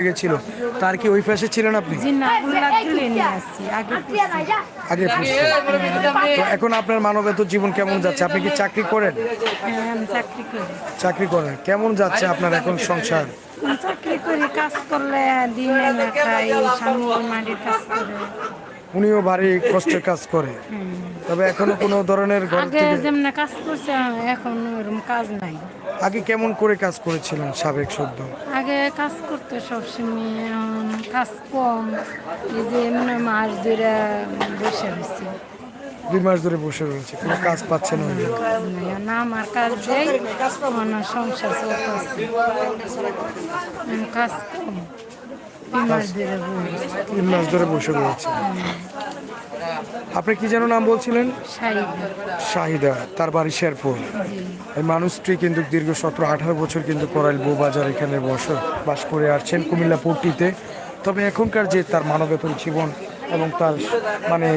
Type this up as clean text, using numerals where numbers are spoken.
গেছিল, তার কি ওই পাশে ছিলেন আপনি? জি না, উল্লাহ তুলে নিয়ে আসছি আগে পুষছি। আগে তো এখন আপনার মানবেতর জীবন কেমন যাচ্ছে? আপনি কি চাকরি করেন? হ্যাঁ, আমি চাকরি করি। চাকরি করেন, কেমন যাচ্ছে আপনার এখন সংসার? চাকরি করি, কাজ করলে দিন এনে খাই, স্বামী মাটির কাজ করে। উনিও ভারী কষ্টের কাজ করে, তবে এখনো কোনো ধরনের ঘর আগে থেকে? যেমন কাজ করছে এখন ওরকম কাজ নাই। আগে কেমন করে কাজ করেছিলেন সাবেক সদ্য? আগে কাজ করতে সবসময়, এখন কাজ কম। এই যে এমনি মাস ধরে বসে রয়েছি, 2 মাস ধরে বসে রয়েছে, কোনো কাজ পাচ্ছে না। কাজ নাই না, আমার কাজ দেই, আমার সংসার চলতেছে। কাজ কম, 2 মাস ধরে বসে। 3 মাস ধরে বসে রয়েছে। আপনি কি যেন নাম বলছিলেন? শাহিদা। শাহিদা, তার বাড়ি শেরপুর। জি। এই মানুষটি কিন্তু দীর্ঘ 17-18 বছর কিন্তু করাইল বউবাজার এখানে বাস করে আসছেন কুমিল্লা পট্টিতে। তবে এখনকার যে তার মানবেতর জীবন এবং তার মানে